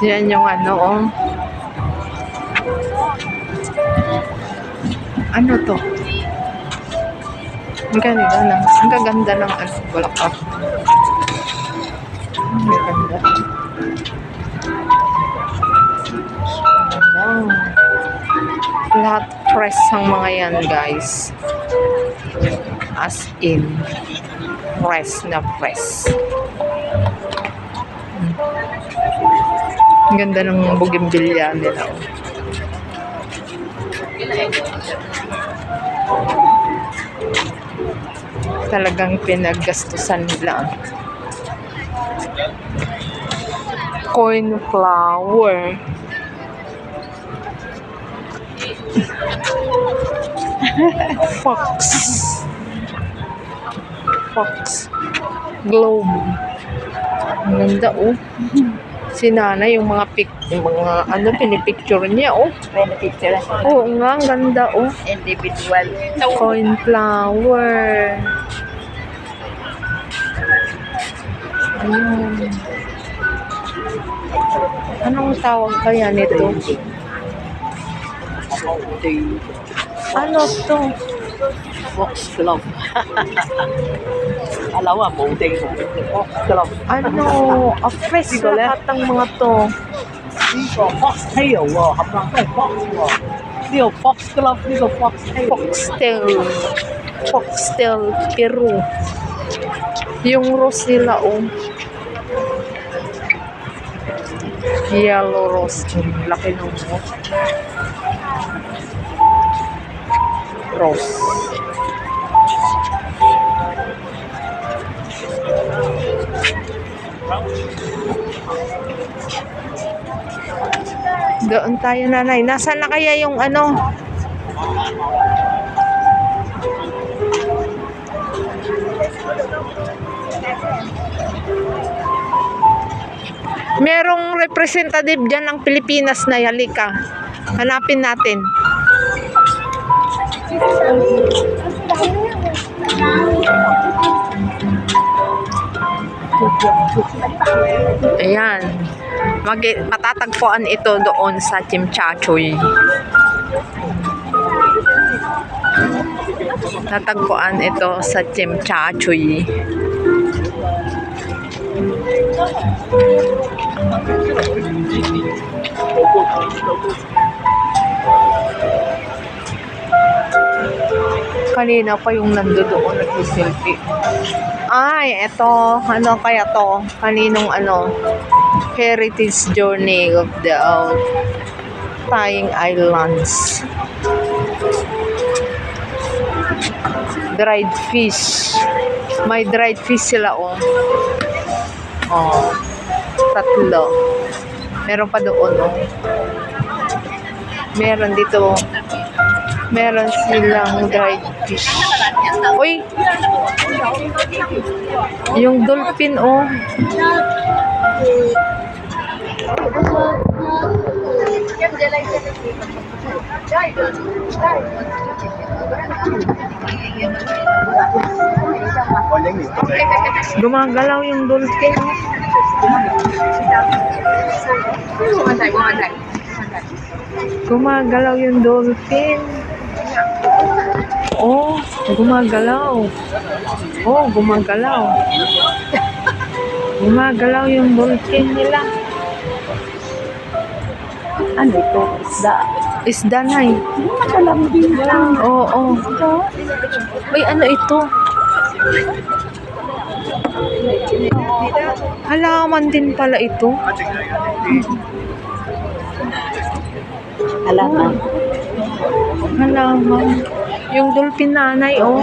Yan yung ano, oh. Ano to? Ang ganda ng, ang gaganda ng ano, bulaklak. Ang ganda. Wow. Lahat press ang mga yan, guys. As in, press na press. Ang ganda ng bougainvillea nila. Talagang pinaggastusan nila. Cornflower. Fox. Globe. Ang ganda, oh. Si Nana, yung mga ano, pinipicture niya, oh. Pinipicture. Oo nga, ang ganda, oh. Individual. Cornflower. Ayun. Anong tawag kaya nito? Ano to? Foxglove. Alawa, bouting. Foxglove. Ano? Fresh lahat ng mga to. 呢個 foxtail 喎，合埋都係 fox 喎。呢個 foxglove，呢個 foxtail。 Foxtail Peru. Yung rose nila, oh. Yellow rose. Laki ng rose. Doon tayo, nanay. Nasaan na kaya yung ano? Merong representative dyan ng Pilipinas na, halika. Hanapin natin. Ayan. Matatagpuan ito doon sa Chimchachoy. Tatagpuan ito sa Chimchachoy. Kanina pa yung nandoon nag-selfie. Ay, eto. Ano kaya to? Kaninong ano? Heritage Journey of the Tying Islands. Dried fish. May dried fish sila, oh. Oh. Tatlo. Meron pa doon, oh. Meron dito. Meron silang dried fish. Uy! Yung dolphin, oh. Gumagalaw yung dolphin. Gumagalaw yung dolphin. Oh, gumagalaw. Oh, gumagalaw. Gumagalaw yung dolphin nila. Ano ito? Isda. Isda na eh. Makalambing lang. Oo. Uy, ano ito? Halaman din pala ito. Halaman. Halaman. Yung dolphin, nanay, oh.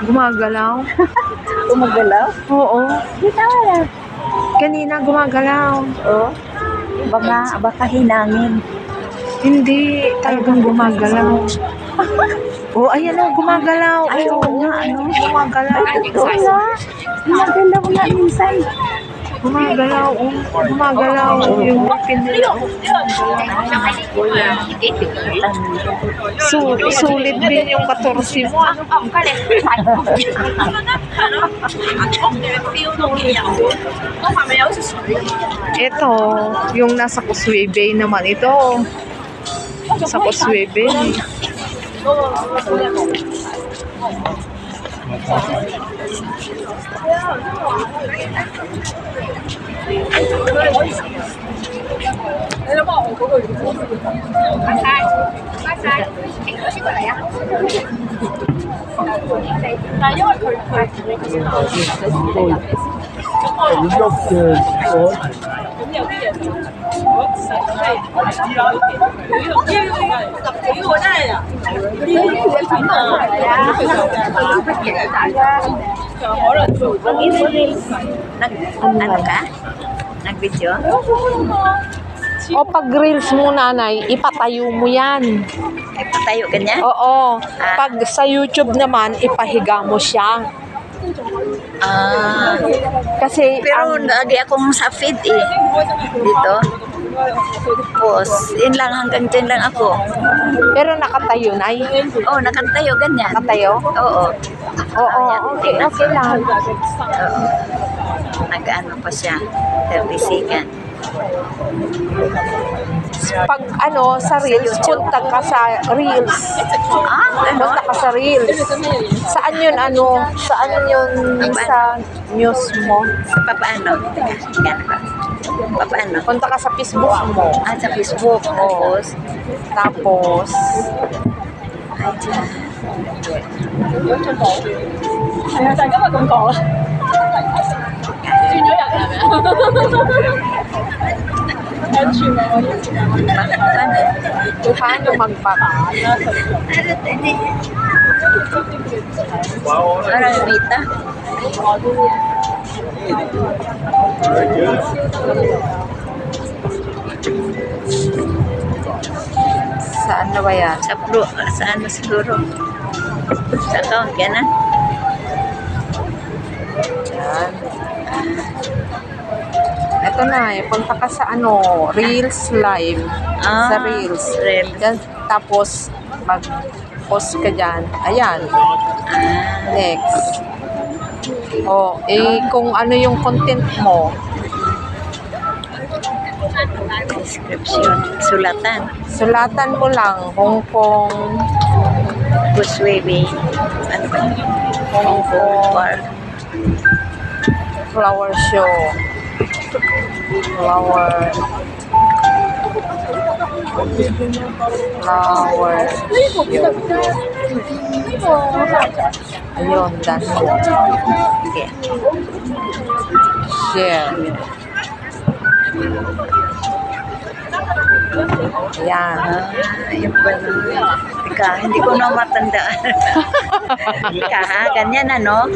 Gumagalaw. Gumagalaw? Oo. Kita wala. Kanina gumagalaw. Oo. Baka hinangin. Hindi, talagang gumagalaw. Oh, ayan oh, gumagalaw. Ay, oo nga, ano? Gumagalaw. Oo nga. Gumagalaw nga minsan. Gumagalaw, gumagalaw yung ngipin nila. Sulit din yung 14 mo. Ito, yung nasa Causeway Bay naman. Ito, sa Causeway Bay. Ano ka? Nag-video? O pag reels mo, nanay, ipatayo mo yan. Ipatayo ganyan? Oo. Pag sa YouTube naman, ipahiga mo siya. Ah, Kasi, pero lagi akong sa feed eh. Dito. Post. Yun lang, hanggang dyan lang ako. pero nakatayo, nay. Oh, nakantayo ganyan. Nakatayo? Oo. Oo, okay, okay lang. Oo. Nag-ano pa siya. 30 seconds. Pag ano, sa reels, punta ka sa reels. Ah, ano? Punta ka sa reels. Saan yun, ano? Saan yun sa news mo? Papaano? Teka, gano'n ba? Papaano? Punta ka sa Facebook mo. Ah, sa Facebook. Tapos, Tapos, ay, dyan. paano mag-back? Parang Mita. Saan na ba yan? Sa pro, sa ano siguro? Sa account, gano'n? Yan. Ito na eh, punta ka sa ano, Reels Live. Ah, Sa Reels. Reels. Yan, tapos, mag-post ka dyan. Ayan. Next. O, kung ano yung content mo, Description. Sulatan. sulatan mo lang Hong Kong, Causeway Bay. Ano ba? Hong Kong Park. Flower Show. Flower Ayun, done mo. Okay. Share. Yan. Yung pala. Teka, hindi ko na matandaan. Teka ha, ganyan ano?